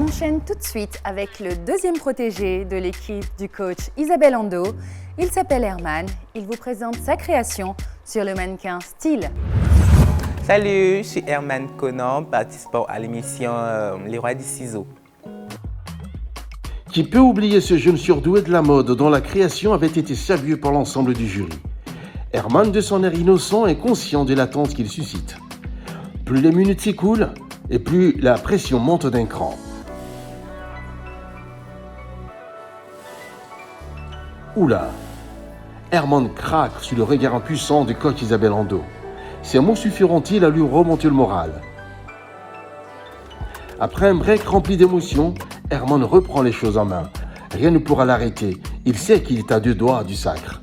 enchaîne tout de suite avec le deuxième protégé de l'équipe du coach Isabelle Ando. Il s'appelle Herman. Il vous présente sa création sur le mannequin Style. Salut, je suis Herman Conan, participant à l'émission Les Rois du Ciseau. Qui peut oublier ce jeune surdoué de la mode dont la création avait été saluée par l'ensemble du jury? Herman, de son air innocent, est conscient de l'attente qu'il suscite. Plus les minutes s'écoulent, et plus la pression monte d'un cran. Oula! Herman craque sous le regard impuissant du coach Isabelle Ando. Ces mots suffiront-ils à lui remonter le moral? Après un break rempli d'émotions, Herman reprend les choses en main. Rien ne pourra l'arrêter. Il sait qu'il est à 2 doigts du sacre.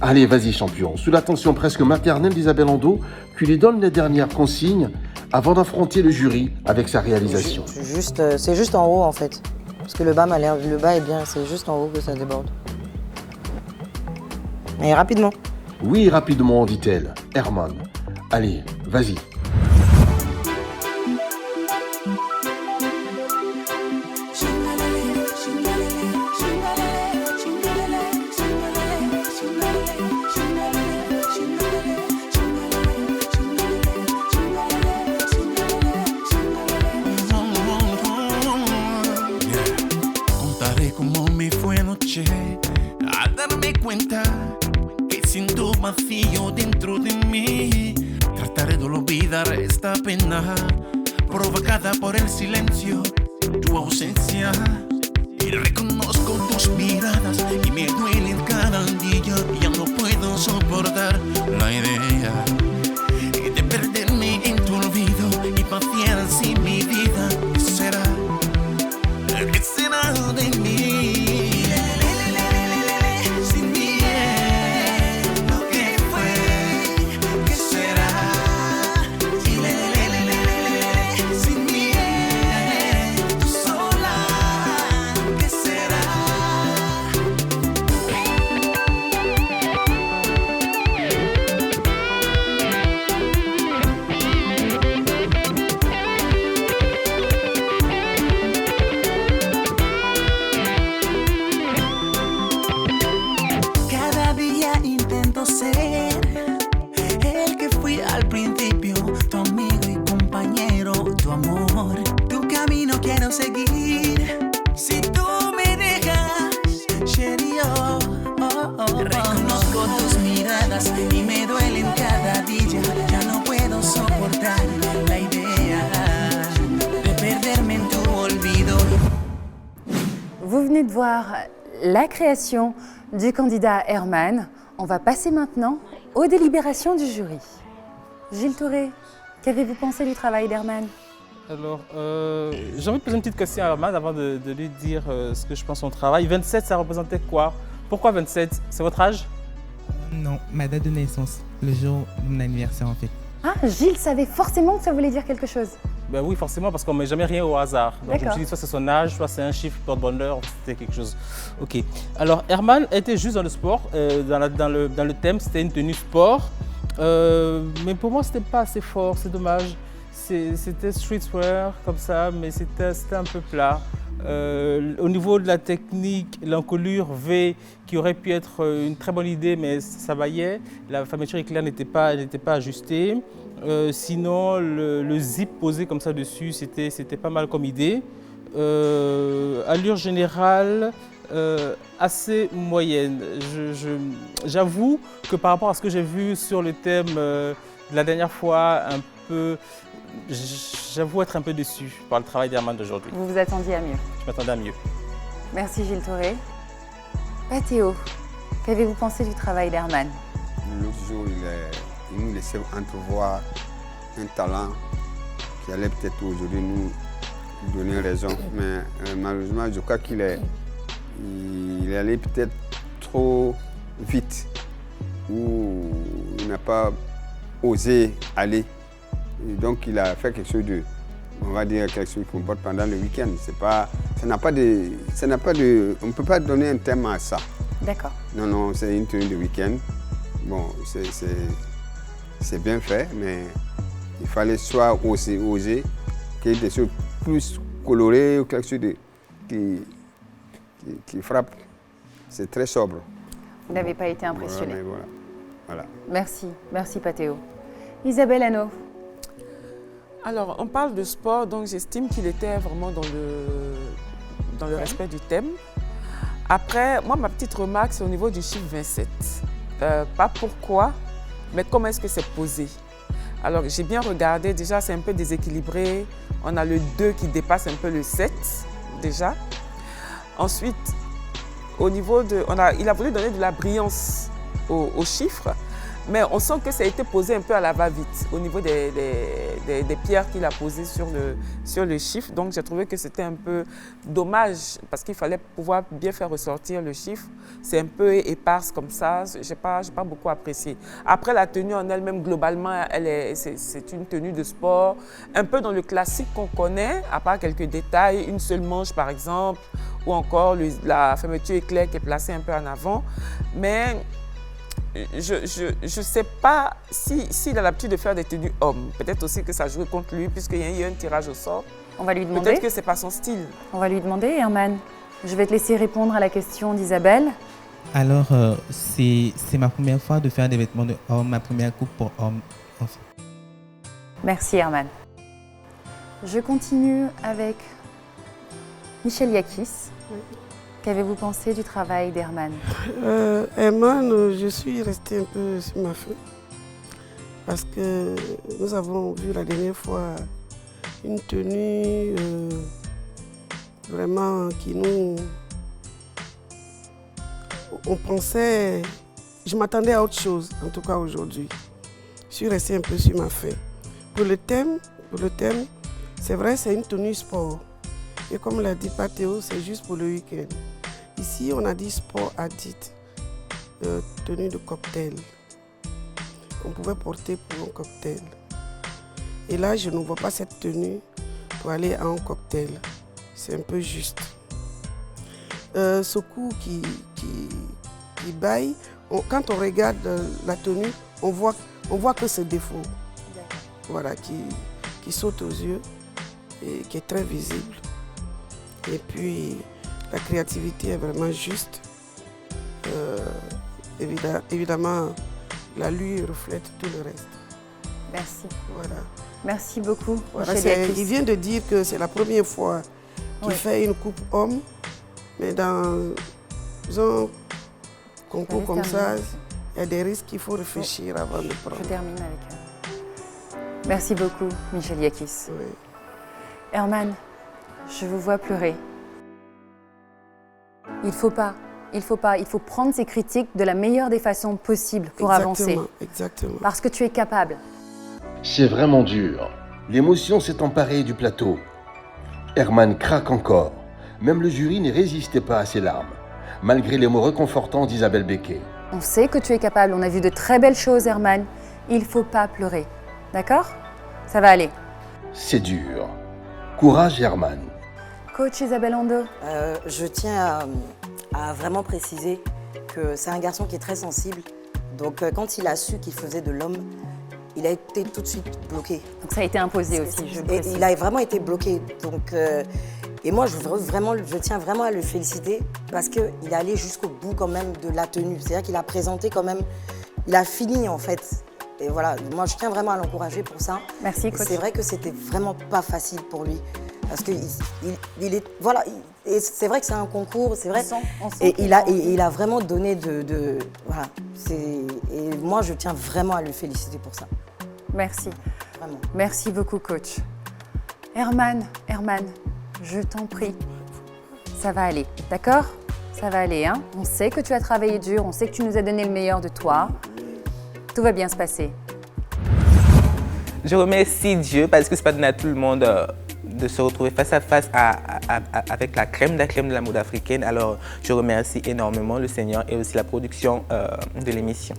Allez, vas-y champion. Sous l'attention presque maternelle d'Isabelle Ando, qui lui donne les dernières consignes avant d'affronter le jury avec sa réalisation. C'est juste en haut en fait. Parce que le bas est bien, c'est juste en haut que ça déborde. Et rapidement. Oui, rapidement, dit-elle. Herman. Allez, vas-y. Contaré cómo me fue anoche al darme cuenta que siento vacío dentro de mí. Trataré de olvidar esta pena provocada por el silencio, tu ausencia. Y reconozco tus miradas y me duelen cada día. Ya no puedo soportar la idea de perderme en tu olvido. Mi paciencia y mi vida, ¿qué será? ¿Qué será de mí? Sin mí, lo que fue, ¿qué será? Sin mí, tú sola, ¿qué será? Cada día intento ser el que fui al principio, tu amigo y compañero, tu amor, tu camino quiero seguir. Si tú me dejas, Sherry, reconozco tus miradas y me duelen cada día. Ya no puedo soportar la idea de perderme en tu olvido. Vous venez de voir la création du candidat Herman. On va passer maintenant aux délibérations du jury. Gilles Touré, qu'avez-vous pensé du travail d'Herman? Alors, j'ai envie de poser une petite question à Herman avant de lui dire ce que je pense de son travail. 27, ça représentait quoi? Pourquoi 27? C'est votre âge? Non, ma date de naissance, le jour de mon anniversaire en fait. Ah, Gilles savait forcément que ça voulait dire quelque chose. Ben oui, forcément, parce qu'on ne met jamais rien au hasard. Donc je me suis dit, soit c'est son âge, soit c'est un chiffre porte-bonheur, c'était quelque chose. Ok. Alors, Herman était juste dans le sport, dans le thème, c'était une tenue sport. Mais pour moi, c'était pas assez fort, c'est dommage. C'était streetwear, comme ça, mais c'était un peu plat. Au niveau de la technique, l'encolure V, qui aurait pu être une très bonne idée, mais ça baillait. La fermeture éclair n'était pas ajustée. Sinon, le zip posé comme ça dessus, c'était pas mal comme idée. Allure générale, assez moyenne. J'avoue que par rapport à ce que j'ai vu sur le thème de la dernière fois, j'avoue être un peu déçu par le travail d'Herman d'aujourd'hui. Vous vous attendiez à mieux. Je m'attendais à mieux. Merci Gilles Touré. Pathéo, qu'avez-vous pensé du travail d'Herman? L'autre jour, il nous laissait entrevoir un talent qui allait peut-être aujourd'hui nous donner raison. Mais malheureusement, je crois qu'il est allé peut-être trop vite ou il n'a pas osé aller. Et donc il a fait quelque chose de, on va dire quelque chose qu'on porte pendant le week-end. On ne peut pas donner un thème à ça. D'accord. Non, c'est une tenue de week-end. Bon, c'est bien fait, mais il fallait soit oser qu'il y ait des choses plus coloré ou quelque chose qui frappe. C'est très sobre. Vous n'avez pas été impressionné. Voilà. Merci Pathéo. Isabelle Hano. Alors, on parle de sport, donc j'estime qu'il était vraiment dans le respect du thème. Après, moi, ma petite remarque, c'est au niveau du chiffre 27. Pas pourquoi, mais comment est-ce que c'est posé. Alors, j'ai bien regardé, déjà, c'est un peu déséquilibré. On a le 2 qui dépasse un peu le 7, déjà. Ensuite, au niveau de... il a voulu donner de la brillance aux chiffres, mais on sent que ça a été posé un peu à la va-vite au niveau des pierres qu'il a posées sur le chiffre. Donc j'ai trouvé que c'était un peu dommage parce qu'il fallait pouvoir bien faire ressortir le chiffre. C'est un peu éparse comme ça, j'ai pas beaucoup apprécié. Après la tenue en elle-même, globalement, c'est une tenue de sport, un peu dans le classique qu'on connaît, à part quelques détails, une seule manche par exemple, ou encore la fermeture éclair qui est placée un peu en avant. Mais je ne sais pas s'il a l'habitude de faire des tenues hommes. Peut-être aussi que ça jouait contre lui puisqu'il y a eu un tirage au sort. On va lui demander. Peut-être que ce n'est pas son style. On va lui demander, Herman. Je vais te laisser répondre à la question d'Isabelle. Alors, c'est ma première fois de faire des vêtements de homme, ma première coupe pour homme. Enfin. Merci Herman. Je continue avec Michel Yakis. Oui. Qu'avez-vous pensé du travail d'Herman? Herman, je suis restée un peu sur ma faim parce que nous avons vu la dernière fois une tenue vraiment qui nous... On pensait... Je m'attendais à autre chose, en tout cas aujourd'hui. Je suis restée un peu sur ma faim. Pour le thème, c'est vrai, c'est une tenue sport. Et comme l'a dit Pathéo, c'est juste pour le week-end. Ici, on a dit sport addict, tenue de cocktail, qu'on pouvait porter pour un cocktail. Et là, je ne vois pas cette tenue pour aller à un cocktail. C'est un peu juste. Ce cou qui baille, quand on regarde la tenue, on voit que ce défaut, voilà, qui saute aux yeux et qui est très visible. Et puis, la créativité est vraiment juste. Évidemment, la lui reflète tout le reste. Merci. Voilà. Merci beaucoup. Voilà, il vient de dire que c'est la première fois qu'il fait une coupe homme, mais dans un concours comme ça, il y a des risques qu'il faut réfléchir avant de prendre. Je termine avec Merci beaucoup, Michel Yakis. Oui. Herman, je vous vois pleurer. Il faut prendre ces critiques de la meilleure des façons possibles pour avancer. Exactement. Parce que tu es capable. C'est vraiment dur. L'émotion s'est emparée du plateau. Herman craque encore. Même le jury ne résistait pas à ses larmes, malgré les mots réconfortants d'Isabelle Becquet. On sait que tu es capable, on a vu de très belles choses, Herman. Il ne faut pas pleurer. D'accord? Ça va aller. C'est dur. Courage, Herman. Coach Isabelle Hando. Je tiens à vraiment préciser que c'est un garçon qui est très sensible. Donc quand il a su qu'il faisait de l'homme, il a été tout de suite bloqué. Donc ça a été imposé aussi, je le précise. Il a vraiment été bloqué. Donc, et moi, je tiens vraiment à le féliciter parce qu'il est allé jusqu'au bout quand même de la tenue. C'est-à-dire qu'il a présenté quand même, il a fini en fait. Et voilà, moi je tiens vraiment à l'encourager pour ça. Merci coach. C'est vrai que c'était vraiment pas facile pour lui. Parce que il est, voilà, et c'est vrai que c'est un concours, c'est vrai. On sent et il a vraiment donné voilà. Et moi, je tiens vraiment à le féliciter pour ça. Merci. Vraiment. Merci beaucoup, coach. Herman, je t'en prie, ça va aller, d'accord? Ça va aller, hein? On sait que tu as travaillé dur, on sait que tu nous as donné le meilleur de toi. Tout va bien se passer. Je remercie Dieu parce que ce n'est pas donné à tout le monde de se retrouver face à face avec la crème de la mode africaine. Alors, je remercie énormément le Seigneur et aussi la production de l'émission.